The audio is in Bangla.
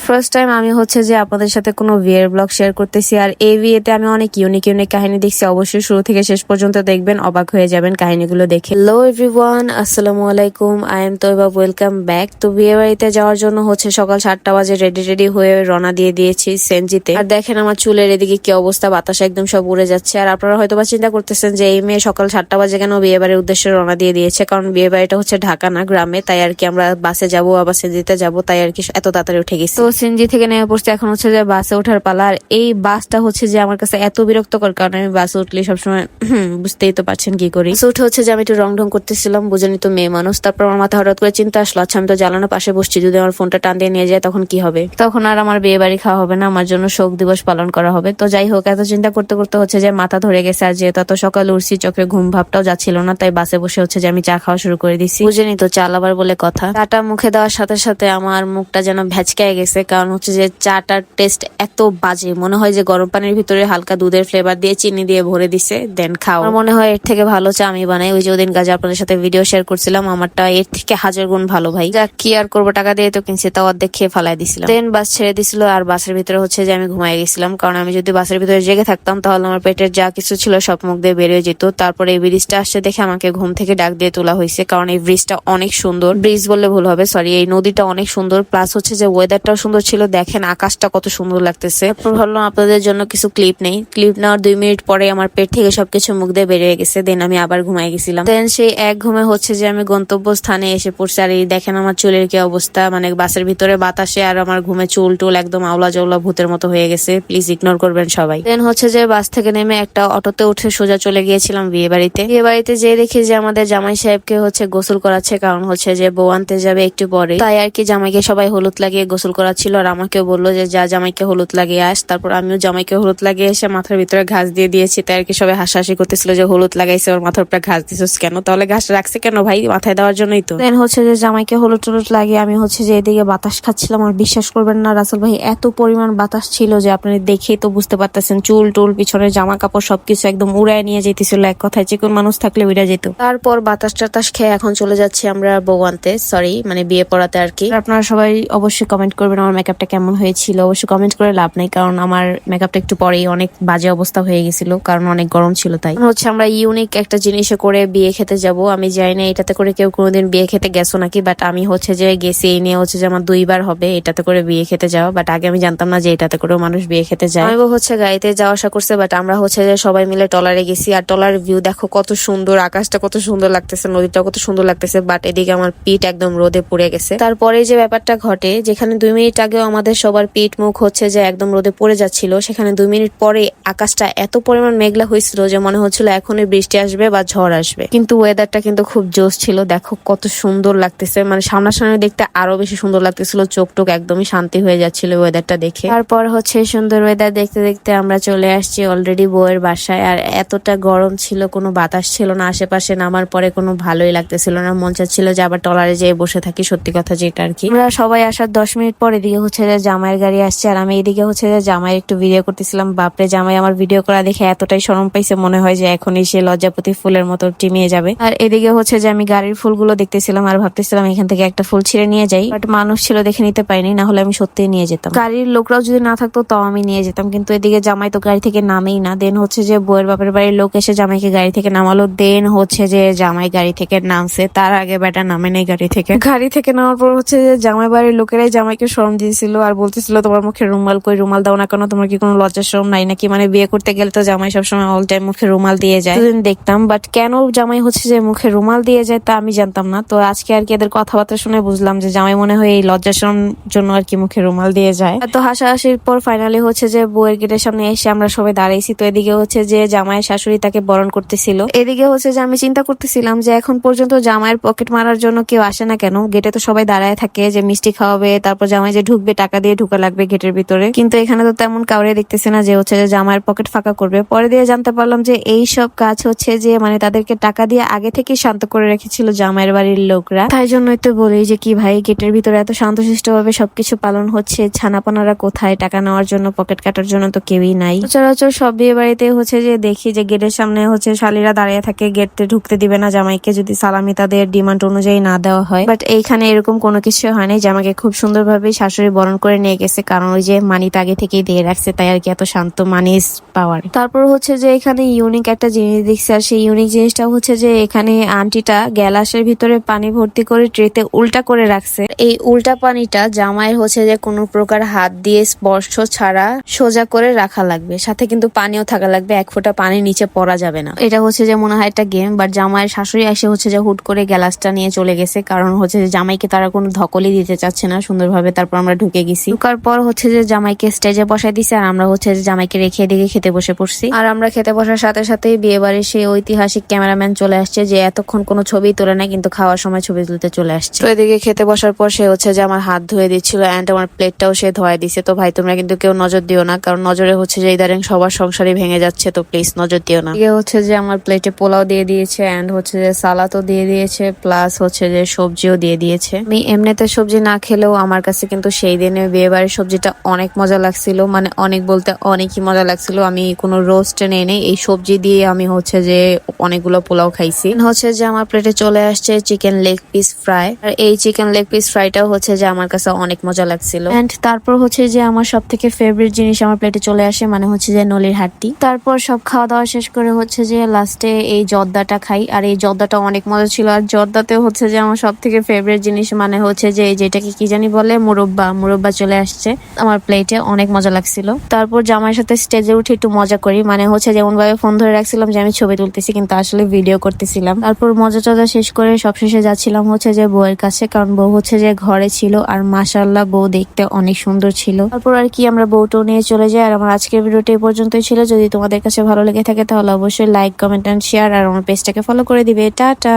ফার্স্ট টাইম আমি হচ্ছে যে আপনাদের সাথে কোনো বিয়ের ব্লগ শেয়ার করতেছি। আর এই বিয়েতে আমি অনেক ইউনিক কাহিনী দেখছি। অবশ্যই শুরু থেকে শেষ পর্যন্ত দেখবেন, অবাক হয়ে যাবেন কাহিনীগুলো দেখে। হ্যালো এভরিওয়ান, আসসালামু আলাইকুম, I am Taiba, welcome back. তো বিয়ে বাড়িতে যাওয়ার জন্য হচ্ছে সকাল 7টা বাজে রেডি হয়ে রওনা দিয়ে দিয়েছি সেনজিতে। আর দেখেন আমার চুলের এদিকে কি অবস্থা, বাতাস একদম সব উড়ে যাচ্ছে। আর আপনারা হয়তো বা চিন্তা করতেছেন যে এই মেয়ে সকাল 7টা বাজে কেন বিয়ে বাড়ির উদ্দেশ্যে রওনা দিয়ে দিয়েছে। কারণ বিয়ে বাড়িটা হচ্ছে ঢাকা না গ্রামে, তাই আর কি আমরা বাসে যাবো আবার সেনজিতে যাবো, তাই আর কি এত তাড়াতাড়ি উঠে গেছি। তো সেনজি থেকে নেমে পড়ছে, এখন হচ্ছে যে বাসে ওঠার পালা। আর এই বাসটা হচ্ছে যে আমার কাছে এত বিরক্তকর, কারণ আমি বাসে উঠলে সবসময় বুঝতেই তো পারছেন কি করি। উঠে হচ্ছে যে আমি একটু রং ঢং করতেছিলাম, বুঝেনি তো মেয়ে মানুষ। তারপর আমার মাথা হঠাৎ করে চিন্তা আসলো, আচ্ছা আমি তো জ্বালানোর পাশে বসছি, যদি আমার ফোনটা টান দিয়ে নিয়ে যায় তখন কি হবে? তখন আর আমার বিয়ে বাড়ি খাওয়া হবে না, আমার জন্য শোক দিবস পালন করা হবে। তো যাই হোক, এত চিন্তা করতে করতে হচ্ছে যে মাথা ধরে গেছে। আর যেহেতু এত সকালে উঠছি, চোখে ঘুম ভাবটাও যাচ্ছিল না, তাই বাসে বসে হচ্ছে যে আমি চা খাওয়া শুরু করে দিচ্ছি। বুঝেনি তো চাল আবার বলে কথা। চাটা মুখে দেওয়ার সাথে সাথে আমার মুখটা যেন ভ্যাচকায় গেছে, কারণ হচ্ছে যে চাটার টেস্ট এত বাজে, মনে হয় যে গরম পানির ভিতরে হালকা দুধের ফ্লেভার দিয়ে চিনি দিয়ে ভরে দিছে, দেন খাও। আমার মনে হয় এর থেকে ভালো চা আমি বানাই। ওই যে ওদিন কাজে আপনাদের সাথে ভিডিও শেয়ার করছিলাম, আমারটা এর থেকে হাজার গুণ ভালো ভাই। যা কি আর করবো, টাকা দিয়ে তো কিনছি, তাও অর্ধেক খেয়ে ফালাই দিছিলাম। দেন বাস ছেড়ে দিছিল, আর বাসের ভিতরে হচ্ছে যে আমি ঘুমাই গেছিলাম। কারণ আমি যদি বাসের ভিতরে জেগে থাকতাম তাহলে আমার পেটের যা কিছু ছিল সব মুখ দিয়ে বেরিয়ে যেত। তারপরে এই ব্রিজটা আসছে দেখে আমাকে ঘুম থেকে ডাক দিয়ে তোলা হয়েছে, কারণ এই ব্রিজটা অনেক সুন্দর। ব্রিজ বললে ভুল হবে, সরি, এই নদীটা অনেক সুন্দর। প্লাস হচ্ছে যে ওয়েদারটাও সুন্দর ছিল, দেখেন আকাশটা কত সুন্দর লাগতেছে। ভাবলাম আপনাদের জন্য কিছু ক্লিপ নেই। ক্লিপ নেওয়ার 2 মিনিট পরে আমার পেট থেকে সবকিছু মুখ দিয়ে বেরিয়ে গেছে। দেন আমি আবার ঘুমাই গেছিলাম। দেন সেই এক ঘুমে হচ্ছে যে আমি গন্তব্য স্থানে এসে পড়ছি। আর এই দেখেন আমার চুলের কি অবস্থা, মানে বাসের ভিতরে বাতাসে আর আমার ঘুমে চুল টুল একদম আওলা জওলা ভূতের মতো হয়ে গেছে। প্লিজ ইগনোর করবেন সবাই। দেন হচ্ছে যে বাস থেকে নেমে একটা অটোতে উঠে সোজা চলে গিয়েছিলাম বিয়ে বাড়িতে। বিয়ে বাড়িতে যেয়ে দেখি যে আমাদের জামাই সাহেবকে হচ্ছে গোসল করাচ্ছে, কারণ হচ্ছে যে বউ আনতে যাবে একটু পরে, তাই আর কি জামাইকে সবাই হলুদ লাগিয়ে গোসল করাচ্ছিল। আর আমাকেও বললো যে যা জামাইকে হলুদ লাগিয়ে আস। তারপর আমিও জামাইকে হলুদ লাগিয়ে এসে মাথার ভিতরে ঘাস দিয়ে দিয়েছি, তাই আর কি সবাই হাসাহাসি করতেছিল যে হলুদ লাগাইছে ওর মাথার উপরে ঘাস দিছিস কেন? তাহলে ঘাস রাখছে কেন ভাই? মাথায় দেওয়ার জন্যই তো। দেন হচ্ছে যে জামাইকে হলুদ টলুদ লাগিয়ে আমি হচ্ছে যে এদিকে বাতাস খাচ্ছিলাম। আর বিশ্বাস করবেন না রাসেল ভাই, এত পরিমাণ বাতাস ছিল যে আপনি দেখেই তো বুঝতে পারতেছেন, চুল টুল পিছনে জামা কাপড় সবকিছু একদম উড়ায় নিয়ে যেতেছিল। এক কথায় চিকন মানুষ থাকলে উড়া যেত। তারপর বাতাস টাতাস খেয়ে এখন চলে যাচ্ছি আমরা বউ আনতে, সরি মানে বিয়ে পড়াতে আর কি। আপনারা সবাই অবশ্যই কমেন্ট করবেন আমার মেকআপটা কেমন হয়েছিল। অবশ্যই কমেন্ট করে লাভ নাই, কারণ আমার মেকআপটা একটু পরেই অনেক বাজে অবস্থা হয়ে গেছিল, কারণ অনেক গরম ছিল। তাই হচ্ছে আমরা ইউনিক একটা জিনিসে করে বিয়ে খেতে যাব। আমি জানি না এটাতে করে কেউ কোনোদিন বিয়ে খেতে গেছো নাকি, বাট আমি হচ্ছে যে গেছি। এই নিয়ে হচ্ছে যে আমার 2বার হবে এটাতে করে বিয়ে খেতে যাওয়া, বাট আগে আমি জানতাম না যে এটাতে করেও মানুষ বিয়ে খেতে যায়। আমি হচ্ছে গাড়িতে যাওয়া আসা করছে, বাট আমরা হচ্ছে যে সবাই মিলে টলারে গেছি। আর টলার ভিউ দেখো কত সুন্দর, আকাশটা কত সুন্দর লাগতেছে, নদীটা কত সুন্দর লাগতেছে। বাট এদিকে আমার পিঠ একদম রোদে পুড়ে গেছে। তারপরে যে ব্যাপারটা ঘটে, যেখানে 2 মিনিট আগেও আমাদের সবার পিঠ মুখ হচ্ছে যে একদম রোদে পড়ে যাচ্ছিল, সেখানে 2 মিনিট পরে আকাশটা এত পরিমাণ মেঘলা হয়েছিল যে মনে হচ্ছিল এখনই বৃষ্টি আসবে বা ঝড় আসবে। কিন্তু ওয়েদারটা কিন্তু খুব জোশ ছিল, দেখো কত সুন্দর লাগতেছে। মানে সামনাসামনি দেখতে আরো বেশি সুন্দর লাগতেছিল, চোখ টোক একদমই শান্তি হয়ে যাচ্ছিল ওয়েদারটা দেখে। তারপর হচ্ছে সুন্দর ওয়েদার দেখতে দেখতে আমরা চলে আসছি অলরেডি বউয়ের বাসায়। আর এতটা গরম ছিল, কোনো বাতাস ছিল না আশেপাশে, নামার পরে কোনো ভালোই লাগতেছিল না, মন চাচ্ছিল যে আবার টলারে যেয়ে বসে থাকি। সত্যি কথা যেটা আর কি। আমরা সবাই আসার 10 মিনিট পর এদিকে হচ্ছে যে জামাইয়ের গাড়ি আসছে, আর আমি এদিকে হচ্ছে যে জামাইয়ের একটু ভিডিও করতেছিলাম। বাপরে, জামাই আমার ভিডিও করা দেখে এতটাই শরম পাইছে, মনে হয় যে এখনই সে লজ্জাপতি ফুলের মতো টিমিয়ে যাবে। আর এদিকে হচ্ছে যে আমি গাড়ির ফুলগুলো দেখতেছিলাম আর ভাবতেছিলাম এখান থেকে একটা ফুল ছিঁড়ে নিয়ে যাই, বাট মানুষ ছিল দেখে নিতে পাইনি, না হলে আমি সত্যিই নিয়ে যেতাম। গাড়ির লোকরাও যদি না থাকতো তাও আমি নিয়ে যেতাম, কিন্তু এদিকে জামাই তো গাড়ি থেকে নামেই না। দেন হচ্ছে যে বউয়ের বাপের বাড়ির লোক এসে জামাইকে গাড়ি থেকে নামালো। দেন হচ্ছে যে জামাই গাড়ি থেকে নামছে, তার আগে বেটা নামে নেই গাড়ি থেকে। গাড়ি থেকে নামার পর হচ্ছে যে জামাই বাড়ির লোকেরাই জামাইকে শরম দিয়েছিল আর বলতেছিল তোমার মুখে রুমাল কই, রুমাল দাও না কেন, তোমার কি কোনো লজ্জা শরম নাই নাকি? মানে বিয়ে করতে গেলে তো জামাই সবসময় অল টাইম মুখে রুমাল দিয়ে যায়, দেখতাম, বাট কেন জামাই হচ্ছে যে মুখে রুমাল দিয়ে যায় তা আমি জানতাম না। তো আজকে আর কি এদের কথাবার্তা শুনে বুঝলাম যে জামাই মনে হয় এই লজ্জা শরম জন্য আর কি মুখে রুমাল দিয়ে যায়। তো হাসাহাসির পর ফাইনালি হচ্ছে যে বউয়ের গেটের সামনে এসে আমরা সবাই দাঁড়াইছি। তো এদিকে হচ্ছে যে জামাইয়ের শাশুড়ি তাকে বরণ করতেছিল। এদিকে হচ্ছে যে আমি চিন্তা করতেছিলাম যে এখন পর্যন্ত জামাইয়ের পকেট মারার জন্য কেউ আসে না কেন? গেটে তো সবাই দাঁড়ায় থাকে যে মিষ্টি খাওয়াবে, তারপর জামাই যে ঢুকবে টাকা দিয়ে ঢুকা লাগবে গেটের ভিতরে, কিন্তু এখানে তো তেমন কাউরে দেখতেছি না যে হচ্ছে যে জামাইয়ের পকেট ফাঁকা করবে। পরে দিয়ে জানতে পারলাম যে এই সব কাজ হচ্ছে যে মানে তাদেরকে টাকা দিয়ে আগে থেকে শান্ত করে রেখেছিল জামাইয়ের বাড়ির লোকরা। তাই জন্যই তো বলি যে কি ভাই, গেটের ভিতরে এত শান্তশিষ্ট ভাবে সবকিছু পালন হচ্ছে, ছানাপানারা কোথায়? টাকা নেওয়ার জন্য, পকেট কাটার জন্য তো কেউই নাই। সচরাচর সব বিয়ে বাড়িতে হচ্ছে যে দেখি যে গেটের সামনে হচ্ছে শালীরা দাঁড়িয়ে থাকে, গেটে ঢুকতে দিবে না জামাইকে যদি সালামি তাদের ডিমান্ড অনুযায়ী না দেওয়া হয়। বাট এইখানে এরকম কোনো কিছু হয় নাই, জামাইকে খুব সুন্দরভাবে শাশুড়ি শাশুড়ি বরণ করে নিয়ে গেছে, কারণ ওই যে মানি তো আগে থেকেই দিয়ে রাখছে, তাই আর কি এত শান্ত মানি পাওয়ার। তারপর হচ্ছে যে এখানে ইউনিক একটা জিনিস দেখছি, আর সেই ইউনিক জিনিসটা হচ্ছে যে এখানে আন্টিটা গ্যালাসের ভিতরে পানি ভর্তি করে ট্রেতে উল্টা করে রাখছে। এই উল্টা পানিটা জামাইয়ের হচ্ছে যে কোনো প্রকার হাত দিয়ে স্পর্শ ছাড়া সোজা করে রাখা লাগবে, সাথে কিন্তু পানিও থাকা লাগবে, এক ফোঁটা পানি নিচে পড়া যাবে না। এটা হচ্ছে যে মনে হয় একটা গেম, বাট জামাইয়ের শাশুড়ি এসে হচ্ছে যে হুট করে গ্যালাসটা নিয়ে চলে গেছে, কারণ হচ্ছে যে জামাইকে তারা কোনো ধকলই দিতে চাচ্ছে না সুন্দরভাবে। তারপর আমরা ঢুকে গেছি, ঢুকার পর হচ্ছে যে জামাইকে স্টেজে বসাই দিছে, আর আমরা হচ্ছে যে জামাইকে রেখে দিকে খেতে বসে পড়ছি। আর আমরা খেতে বসার সাথে সাথেই বিয়ে বাড়ির সেই ঐতিহাসিক ক্যামেরাম্যান চলে আসছে, যে এতক্ষণ কোনো ছবি তোলে না কিন্তু খাওয়ার সময় ছবি তুলতে চলে আসছে। তো এদিকে খেতে বসার পর সে হচ্ছে যে আমার হাত ধুয়ে দিচ্ছিল, এন্ড আমার প্লেটটাও সে ধোয়া দিছে। তো ভাই তোমরা কিন্তু কেউ নজর দিও না, কারণ নজরে হচ্ছে যে ইদারিং সবার সংসারই ভেঙে যাচ্ছে, তো প্লিজ নজর দিও না। এদিকে হচ্ছে যে আমার প্লেটে পোলাও দিয়ে দিয়েছে, এন্ড হচ্ছে যে সালাদও দিয়ে দিয়েছে, প্লাস হচ্ছে যে সবজিও দিয়ে দিয়েছে। আমি এমনিতে সবজি না খেলেও আমার কাছে কিন্তু সেই দিনে বিয়ে বাড়ির সবজিটা অনেক মজা লাগছিল, মানে অনেক বলতে অনেকই মজা লাগছিল। আমি কোনো রোস্ট নেই, এই সবজি দিয়ে আমি হচ্ছে যে অনেকগুলো পোলাও খাইছি। হচ্ছে যে আমার প্লেটে চলে আসছে চিকেন লেগ পিস ফ্রাই, আর এই চিকেন লেগ পিস ফ্রাইটাও হচ্ছে যে আমার কাছে অনেক মজা লাগছিল। এন্ড তারপর হচ্ছে যে আমার সব থেকে ফেভারিট জিনিস আমার প্লেটে চলে আসে, মানে হচ্ছে যে নলির হাড্ডি। তারপর সব খাওয়া দাওয়া শেষ করে হচ্ছে যে লাস্টে এই জর্দাটা খাই, আর এই জর্দাটা অনেক মজা ছিল। আর জর্দাতেও হচ্ছে যে আমার সব থেকে ফেভারিট জিনিস মানে হচ্ছে যে যেটাকে কি জানি বলে, মুরব্বা চলে আসছে আমার প্লেটে, অনেক মজা লাগছিল। তারপর জামাইয়ের সাথে স্টেজে উঠে একটু মজা করি, মানে হচ্ছে যেমন ভাবে ফোন ধরে রাখছিলাম যে আমি ছবি তুলতেছি, কিন্তু আসলে ভিডিও করতেছিলাম। তারপর মজা টজা শেষ করে সবশেষে যাচ্ছিলাম হচ্ছে যে বউয়ের কাছে, কারণ বউ হচ্ছে যে ঘরে ছিল, আর মাশাআল্লাহ বউ দেখতে অনেক সুন্দর ছিল। তারপর আর কি আমরা বউটাও নিয়ে চলে যাই। আর আমার আজকের ভিডিওটা এই পর্যন্তই ছিল। যদি তোমাদের কাছে ভালো লেগে থাকে তাহলে অবশ্যই লাইক, কমেন্ট এন্ড শেয়ার, আর আমার পেজটাকে ফলো করে দিবে। টাটা।